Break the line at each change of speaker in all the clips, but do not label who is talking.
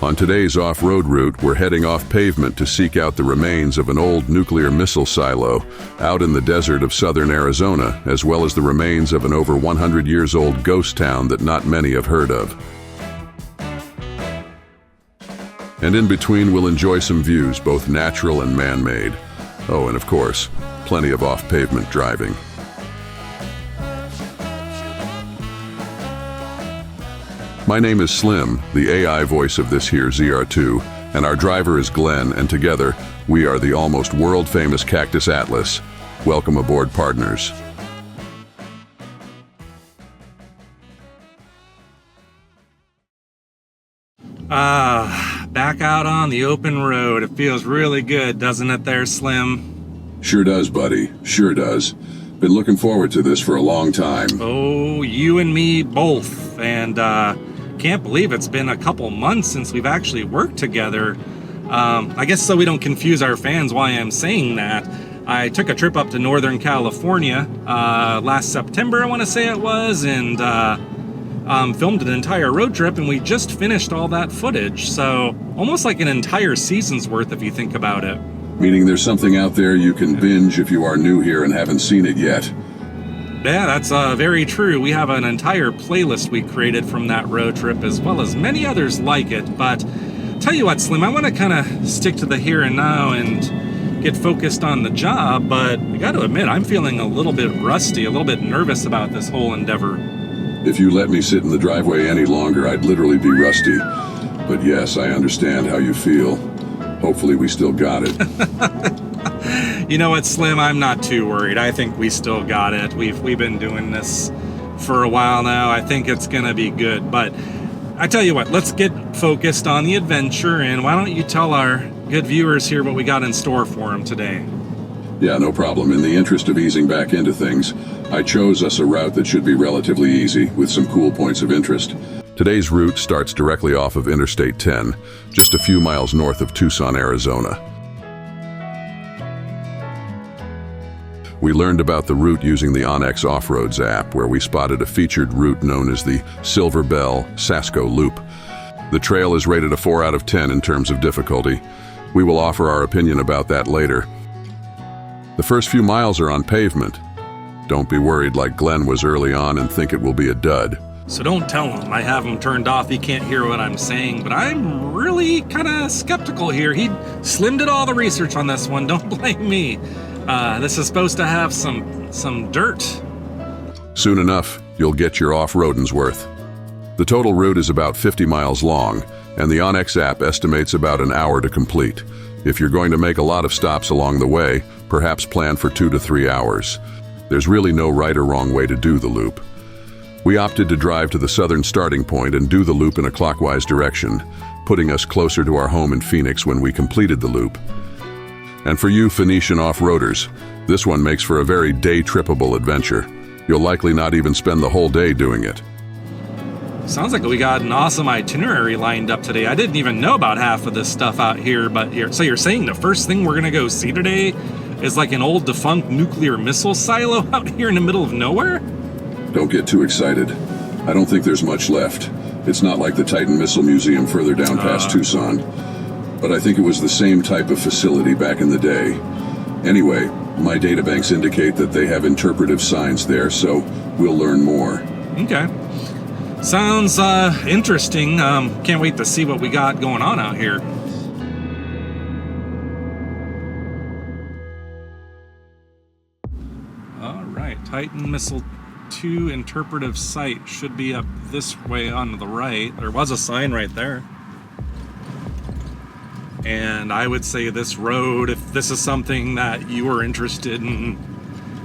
On today's off-road route, we're heading off pavement to seek out the remains of an old nuclear missile silo out in the desert of southern Arizona, as well as the remains of an over 100 years old ghost town that not many have heard of. And in between, we'll enjoy some views, both natural and man-made. Oh, and of course, plenty of off-pavement driving. My name is Slim, the AI voice of this here ZR2, and our driver is Glenn, and together, we are the almost world-famous Cactus Atlas. Welcome aboard, partners.
Back out on the open road. It feels really good, doesn't it there, Slim?
Sure does, buddy. Sure does. Been looking forward to this for a long time.
Oh, you and me both. And, can't believe it's been a couple months since we've actually worked together. I guess so we don't confuse our fans why I'm saying that. I took a trip up to Northern California, last September, I want to say it was, and, filmed an entire road trip, and we just finished all that footage, so almost like an entire season's worth if you think about it.
Meaning there's something out there you can binge if you are new here and haven't seen it yet.
Yeah, that's very true. We have an entire playlist we created from that road trip, as well as many others like it, but tell you what, Slim, I want to kind of stick to the here and now and get focused on the job, but I got to admit, I'm feeling a little bit rusty, a little bit nervous about this whole endeavor.
If you let me sit in the driveway any longer, I'd literally be rusty. But yes, I understand how you feel. Hopefully we still got it.
You know what, Slim? I'm not too worried. I think we still got it. We've been doing this for a while now. I think it's gonna be good. But I tell you what, let's get focused on the adventure, and why don't you tell our good viewers here what we got in store for them today?
Yeah, no problem. In the interest of easing back into things, I chose us a route that should be relatively easy, with some cool points of interest. Today's route starts directly off of Interstate 10, just a few miles north of Tucson, Arizona. We learned about the route using the onX Off-Roads app, where we spotted a featured route known as the Silver Bell Sasco Loop. The trail is rated a 4 out of 10 in terms of difficulty. We will offer our opinion about that later. The first few miles are on pavement. Don't be worried like Glenn was early on and think it will be a dud.
So don't tell him. I have him turned off. He can't hear what I'm saying, but I'm really kind of skeptical here. Slim did all the research on this one. Don't blame me. This is supposed to have some dirt.
Soon enough, you'll get your off-roading's worth. The total route is about 50 miles long, and the onX app estimates about an hour to complete. If you're going to make a lot of stops along the way, perhaps plan for 2 to 3 hours. There's really no right or wrong way to do the loop. We opted to drive to the southern starting point and do the loop in a clockwise direction, putting us closer to our home in Phoenix when we completed the loop. And for you Phoenician off-roaders, this one makes for a very day-trippable adventure. You'll likely not even spend the whole day doing it.
Sounds like we got an awesome itinerary lined up today. I didn't even know about half of this stuff out here, but so you're saying the first thing we're gonna go see today is like an old defunct nuclear missile silo out here in the middle of nowhere?
Don't get too excited. I don't think there's much left. It's not like the Titan Missile Museum further down past Tucson. But I think it was the same type of facility back in the day. Anyway, my databanks indicate that they have interpretive signs there, so we'll learn more.
Okay. Sounds interesting. Can't wait to see what we got going on out here. All right, Titan Missile 2 interpretive site should be up this way on the right. There was a sign right there. And I would say this road, if this is something that you are interested in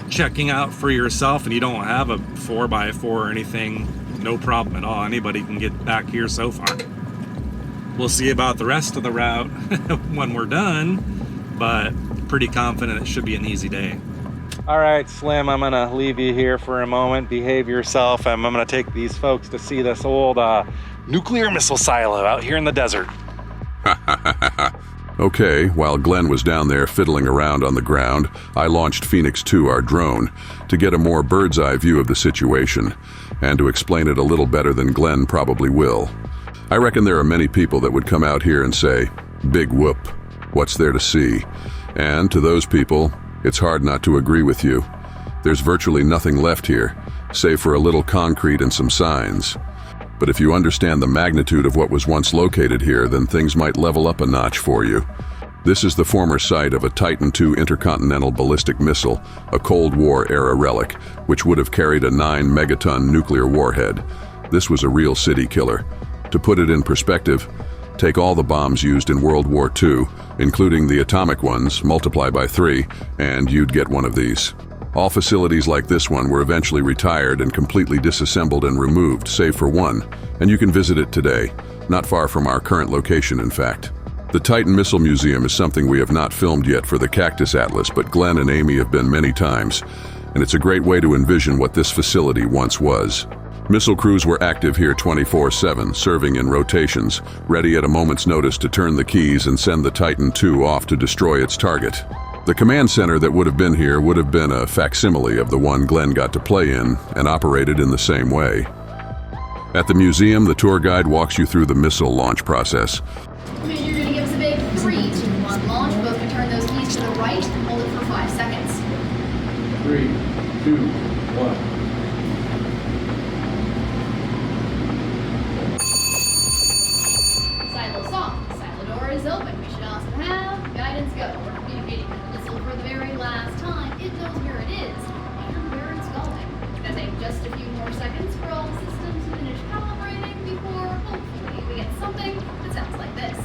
checking out for yourself and you don't have a 4x4 or anything, no problem at all. Anybody can get back here so far. We'll see about the rest of the route when we're done, but pretty confident it should be an easy day. All right, Slim, I'm gonna leave you here for a moment. Behave yourself. I'm gonna take these folks to see this old nuclear missile silo out here in the desert.
Okay, while Glenn was down there fiddling around on the ground, I launched Phoenix 2, our drone, to get a more bird's eye view of the situation, and to explain it a little better than Glenn probably will. I reckon there are many people that would come out here and say, "Big whoop, what's there to see?" And to those people, it's hard not to agree with you. There's virtually nothing left here, save for a little concrete and some signs. But if you understand the magnitude of what was once located here, then things might level up a notch for you. This is the former site of a Titan II intercontinental ballistic missile, a Cold War-era relic, which would have carried a 9-megaton nuclear warhead. This was a real city killer. To put it in perspective, take all the bombs used in World War II, including the atomic ones, multiply by 3, and you'd get one of these. All facilities like this one were eventually retired and completely disassembled and removed, save for one, and you can visit it today, not far from our current location, in fact. The Titan Missile Museum is something we have not filmed yet for the Cactus Atlas, but Glenn and Amy have been many times, and it's a great way to envision what this facility once was. Missile crews were active here 24/7, serving in rotations, ready at a moment's notice to turn the keys and send the Titan II off to destroy its target. The command center that would have been here would have been a facsimile of the one Glenn got to play in, and operated in the same way. At the museum, the tour guide walks you through the missile launch process.
You're going to give us a big 3, 2, 1 launch. Both can turn those keys to the right and hold it for 5 seconds.
3, 2, 1.
Silo soft. Silo door is open. We should also have guidance go. We're communicating with the missile for the very last time. It knows where it is and where it's going. It's going to take just a few more seconds for all systems to finish calibrating before, hopefully, we get something that sounds like this.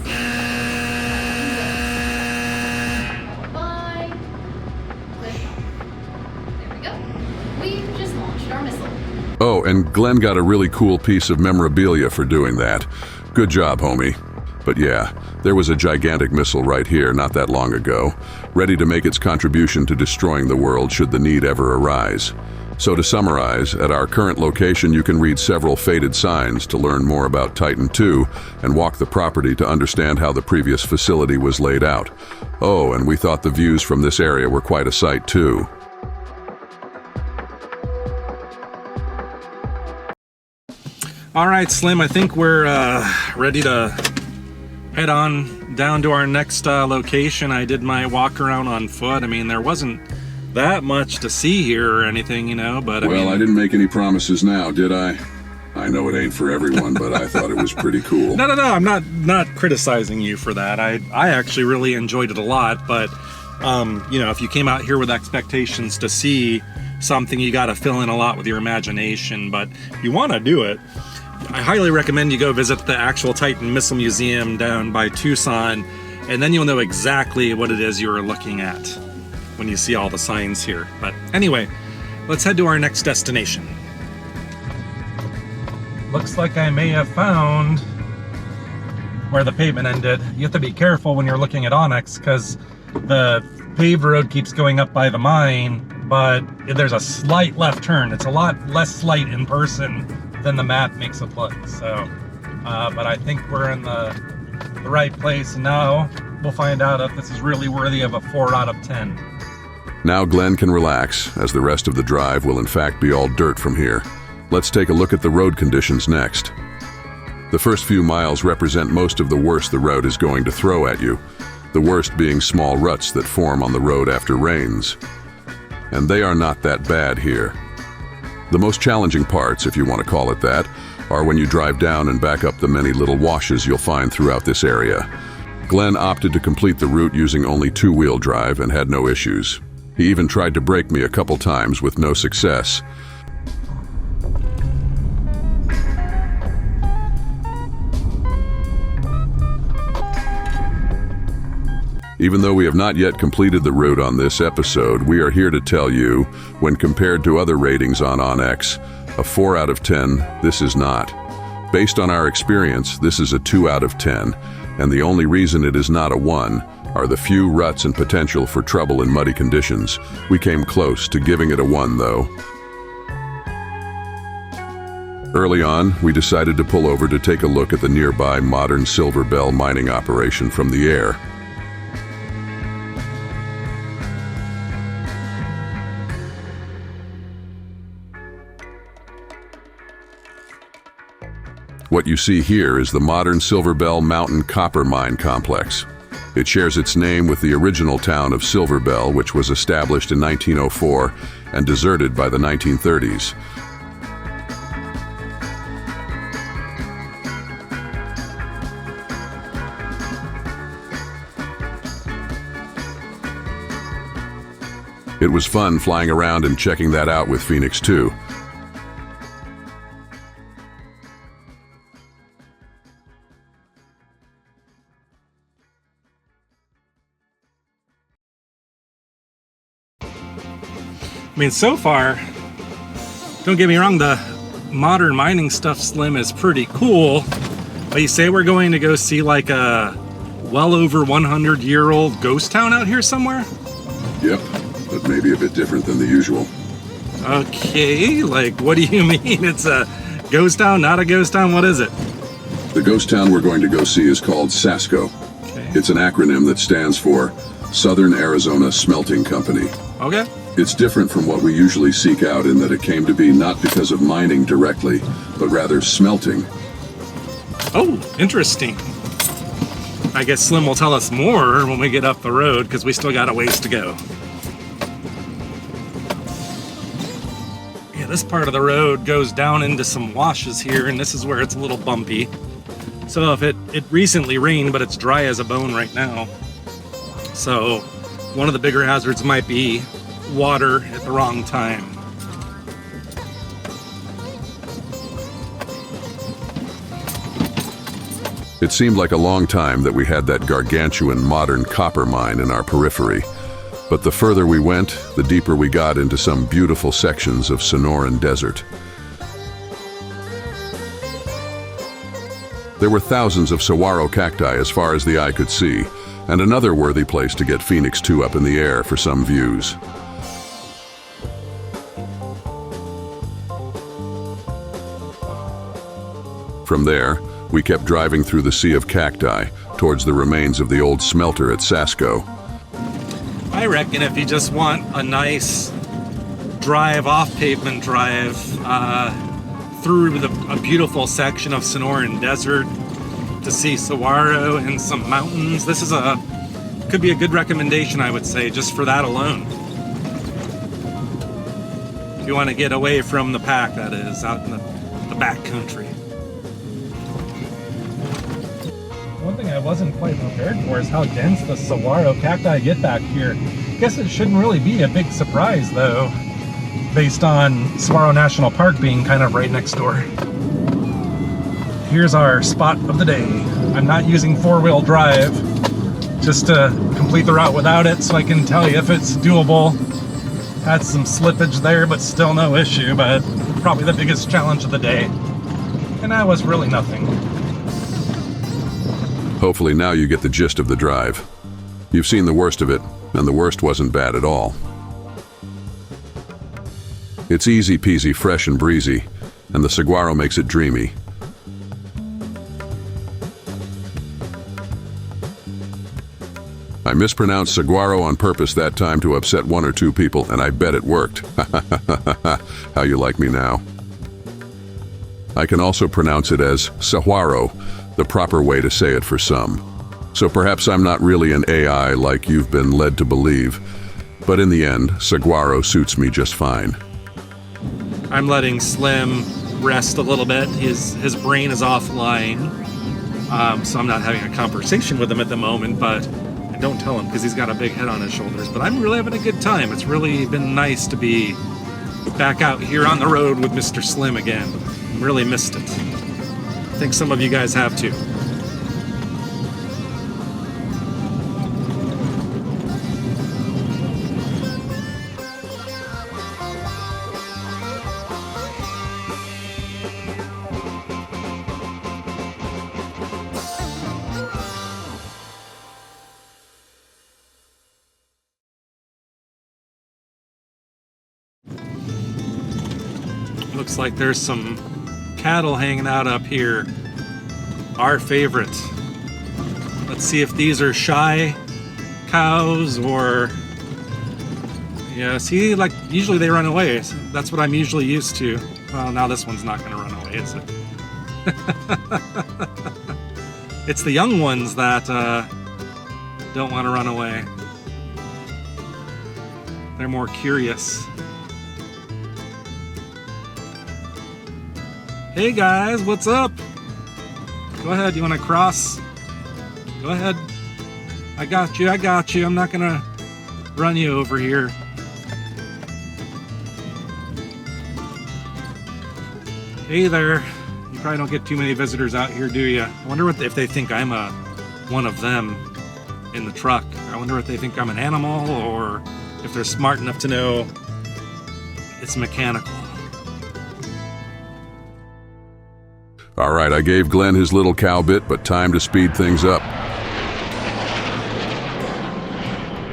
Bye. Click off. There we go. We've just launched our missile.
Oh, and Glenn got a really cool piece of memorabilia for doing that. Good job, homie. But yeah, there was a gigantic missile right here not that long ago, ready to make its contribution to destroying the world should the need ever arise. So to summarize, at our current location you can read several faded signs to learn more about Titan II and walk the property to understand how the previous facility was laid out. Oh, and we thought the views from this area were quite a sight too.
All right, Slim, I think we're ready to head on down to our next location. I did my walk around on foot. I mean, there wasn't that much to see here or anything, you know, but
I didn't make any promises now, did I? I know it ain't for everyone, but I thought it was pretty cool.
No, I'm not criticizing you for that. I actually really enjoyed it a lot, but you know, if you came out here with expectations to see something, you got to fill in a lot with your imagination, but you want to do it. I highly recommend you go visit the actual Titan Missile Museum down by Tucson, and then you'll know exactly what it is you're looking at when you see all the signs here. But anyway, let's head to our next destination. Looks like I may have found where the pavement ended. You have to be careful when you're looking at Onyx because the paved road keeps going up by the mine, but there's a slight left turn. It's a lot less slight in person than the map makes it look. So, but I think we're in the right place. And now we'll find out if this is really worthy of a 4 out of 10.
Now Glenn can relax, as the rest of the drive will in fact be all dirt from here. Let's take a look at the road conditions next. The first few miles represent most of the worst the road is going to throw at you, the worst being small ruts that form on the road after rains. And they are not that bad here. The most challenging parts, if you want to call it that, are when you drive down and back up the many little washes you'll find throughout this area. Glenn opted to complete the route using only 2-wheel drive and had no issues. He even tried to brake me a couple times with no success. Even though we have not yet completed the route on this episode, we are here to tell you, when compared to other ratings on OnX, a 4 out of 10, this is not. Based on our experience, this is a 2 out of 10, and the only reason it is not a 1 are the few ruts and potential for trouble in muddy conditions. We came close to giving it a 1 though. Early on, we decided to pull over to take a look at the nearby modern Silver Bell mining operation from the air. What you see here is the modern Silver Bell Mountain Copper Mine Complex. It shares its name with the original town of Silver Bell, which was established in 1904 and deserted by the 1930s. It was fun flying around and checking that out with Phoenix 2.
I mean, so far, don't get me wrong, the modern mining stuff, Slim, is pretty cool. But you say we're going to go see like a well over 100-year-old ghost town out here somewhere?
Yep, but maybe a bit different than the usual.
Okay, like what do you mean? It's a ghost town, not a ghost town? What is it?
The ghost town we're going to go see is called SASCO.
Okay.
It's an acronym that stands for Southern Arizona Smelting Company.
Okay.
It's different from what we usually seek out in that it came to be not because of mining directly, but rather smelting.
Oh, interesting. I guess Slim will tell us more when we get up the road, because we still got a ways to go. Yeah, this part of the road goes down into some washes here, and this is where it's a little bumpy. So if it recently rained, but it's dry as a bone right now. So one of the bigger hazards might be water at the wrong time.
It seemed like a long time that we had that gargantuan modern copper mine in our periphery. But the further we went, the deeper we got into some beautiful sections of Sonoran Desert. There were thousands of saguaro cacti as far as the eye could see, and another worthy place to get Phoenix 2 up in the air for some views. From there, we kept driving through the sea of cacti towards the remains of the old smelter at SASCO.
I reckon if you just want a nice drive, off-pavement drive through a beautiful section of Sonoran Desert to see saguaro and some mountains, this is could be a good recommendation, I would say, just for that alone. If you want to get away from the pack, that is, out in the back country. One thing I wasn't quite prepared for is how dense the saguaro cacti get back here. I guess it shouldn't really be a big surprise, though, based on Saguaro National Park being kind of right next door. Here's our spot of the day. I'm not using four-wheel drive, just to complete the route without it, so I can tell you if it's doable. Had some slippage there, but still no issue, but probably the biggest challenge of the day. And that was really nothing.
Hopefully now you get the gist of the drive. You've seen the worst of it, and the worst wasn't bad at all. It's easy peasy, fresh and breezy, and the saguaro makes it dreamy. I mispronounced saguaro on purpose that time to upset one or two people, and I bet it worked. How you like me now? I can also pronounce it as saguaro, the proper way to say it for some. So perhaps I'm not really an AI like you've been led to believe, but in the end, saguaro suits me just fine.
I'm letting Slim rest a little bit. His brain is offline, so I'm not having a conversation with him at the moment, but I don't tell him because he's got a big head on his shoulders. But I'm really having a good time. It's really been nice to be back out here on the road with Mr. Slim again. Really missed it. I think some of you guys have too. Looks like there's some cattle hanging out up here. Our favorite. Let's see if these are shy cows or... Yeah, see, like, usually they run away. That's what I'm usually used to. Well, now this one's not going to run away, is it? It's the young ones that don't want to run away. They're more curious. Hey guys, what's up? Go ahead, you want to cross? Go ahead. I got you. I'm not gonna run you over here. Hey there. You probably don't get too many visitors out here, do you? I wonder if they think I'm one of them in the truck. I wonder if they think I'm an animal, or if they're smart enough to know it's mechanical.
All right, I gave Glenn his little cow bit, but time to speed things up.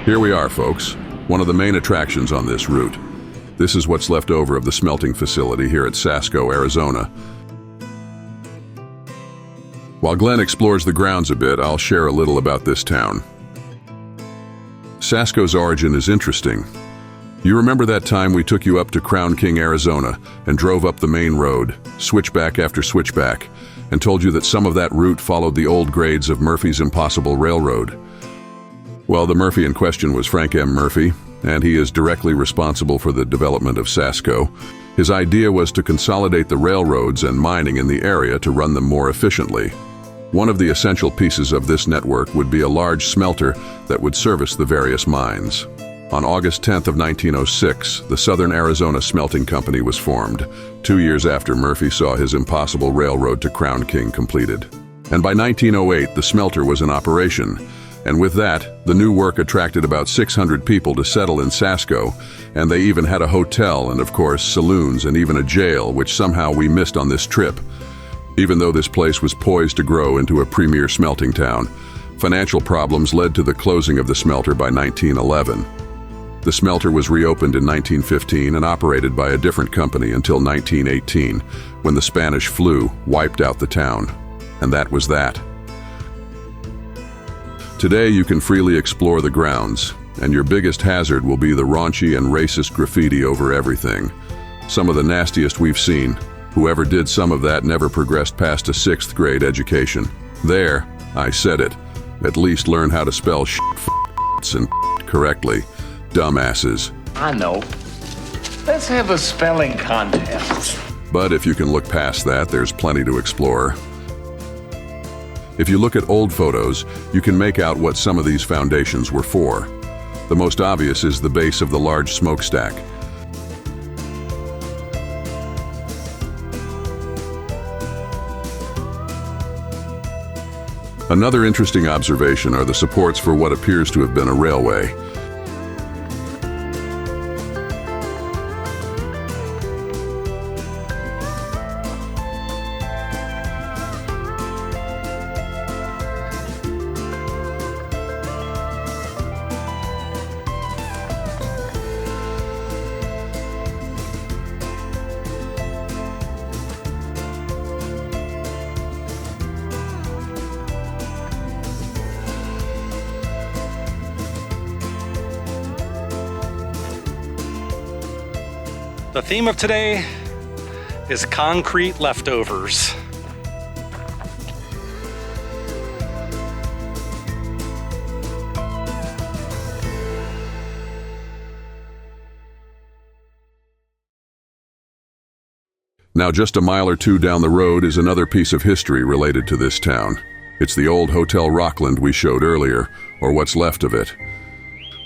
Here we are, folks. One of the main attractions on this route. This is what's left over of the smelting facility here at Sasco, Arizona. While Glenn explores the grounds a bit, I'll share a little about this town. Sasco's origin is interesting. You remember that time we took you up to Crown King, Arizona, and drove up the main road, switchback after switchback, and told you that some of that route followed the old grades of Murphy's Impossible Railroad? Well, the Murphy in question was Frank M. Murphy, and he is directly responsible for the development of Sasco. His idea was to consolidate the railroads and mining in the area to run them more efficiently. One of the essential pieces of this network would be a large smelter that would service the various mines. On August 10th of 1906, the Southern Arizona Smelting Company was formed, 2 years after Murphy saw his Impossible Railroad to Crown King completed. And by 1908, the smelter was in operation. And with that, the new work attracted about 600 people to settle in Sasco, and they even had a hotel and, of course, saloons and even a jail, which somehow we missed on this trip. Even though this place was poised to grow into a premier smelting town, financial problems led to the closing of the smelter by 1911. The smelter was reopened in 1915 and operated by a different company until 1918, when the Spanish flu wiped out the town. And that was that. Today you can freely explore the grounds, and your biggest hazard will be the raunchy and racist graffiti over everything. Some of the nastiest we've seen. Whoever did some of that never progressed past a 6th grade education. There, I said it. At least learn how to spell and correctly. Dumbasses.
I know. Let's have a spelling contest.
But if you can look past that, there's plenty to explore. If you look at old photos, you can make out what some of these foundations were for. The most obvious is the base of the large smokestack. Another interesting observation are the supports for what appears to have been a railway.
The theme of today is concrete leftovers.
Now just a mile or two down the road is another piece of history related to this town. It's the old Hotel Rockland we showed earlier, or what's left of it.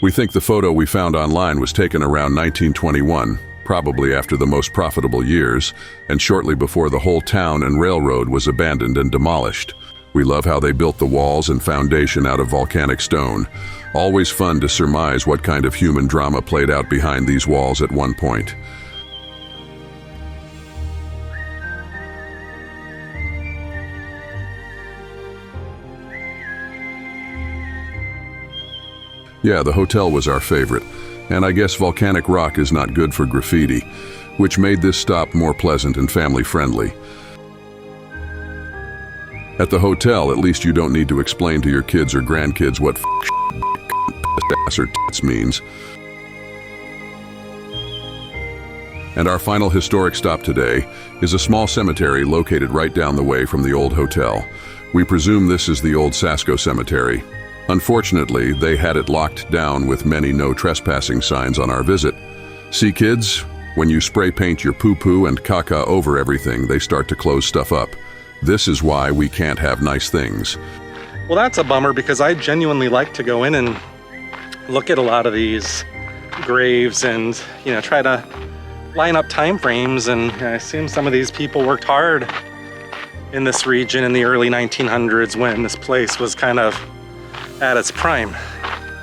We think the photo we found online was taken around 1921, probably after the most profitable years, and shortly before the whole town and railroad was abandoned and demolished. We love how they built the walls and foundation out of volcanic stone. Always fun to surmise what kind of human drama played out behind these walls at one point. Yeah, the hotel was our favorite, and I guess volcanic rock is not good for graffiti, which made this stop more pleasant and family-friendly. At the hotel, at least you don't need to explain to your kids or grandkids what ass or tits means. And our final historic stop today is a small cemetery located right down the way from the old hotel. We presume this is the old Sasko Cemetery. Unfortunately, they had it locked down with many no trespassing signs on our visit. See, kids, when you spray paint your poo-poo and caca over everything, they start to close stuff up. This is why we can't have nice things.
Well, that's a bummer because I genuinely like to go in and look at a lot of these graves and, try to line up time frames. And I assume some of these people worked hard in this region in the early 1900s when this place was kind of at its prime.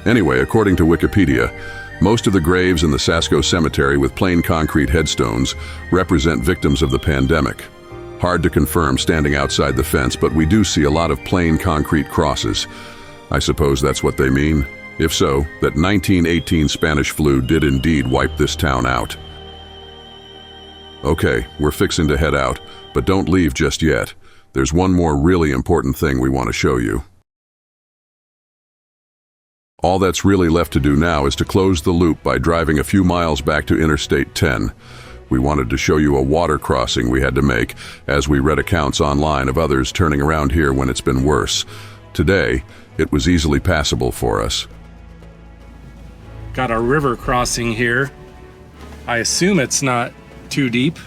Anyway, according to Wikipedia, most of the graves in the Sasko Cemetery with plain concrete headstones represent victims of the pandemic. Hard to confirm standing outside the fence, but we do see a lot of plain concrete crosses. I suppose that's what they mean. If so, that 1918 Spanish flu did indeed wipe this town out. Okay, we're fixing to head out, but don't leave just yet. There's one more really important thing we want to show you. All that's really left to do now is to close the loop by driving a few miles back to Interstate 10. We wanted to show you a water crossing we had to make, as we read accounts online of others turning around here when it's been worse. Today, it was easily passable for us.
Got a river crossing here. I assume it's not too deep.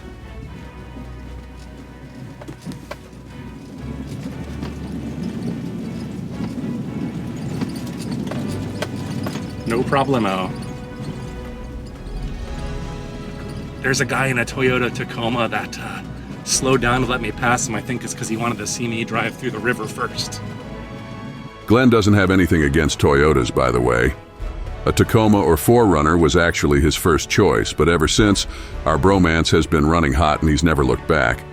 No problemo. There's a guy in a Toyota Tacoma that slowed down to let me pass him. I think it's because he wanted to see me drive through the river first.
Glenn doesn't have anything against Toyotas, by the way. A Tacoma or 4Runner was actually his first choice, but ever since, our bromance has been running hot and he's never looked back.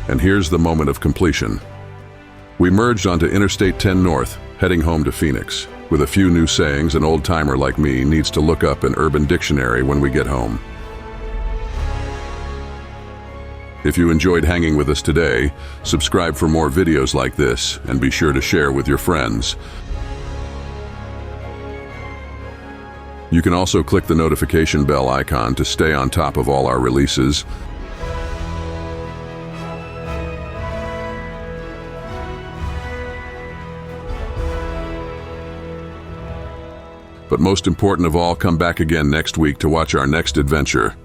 And here's the moment of completion. We merged onto Interstate 10 North, heading home to Phoenix. With a few new sayings, an old-timer like me needs to look up an Urban Dictionary when we get home. If you enjoyed hanging with us today, subscribe for more videos like this, and be sure to share with your friends. You can also click the notification bell icon to stay on top of all our releases. But most important of all, come back again next week to watch our next adventure.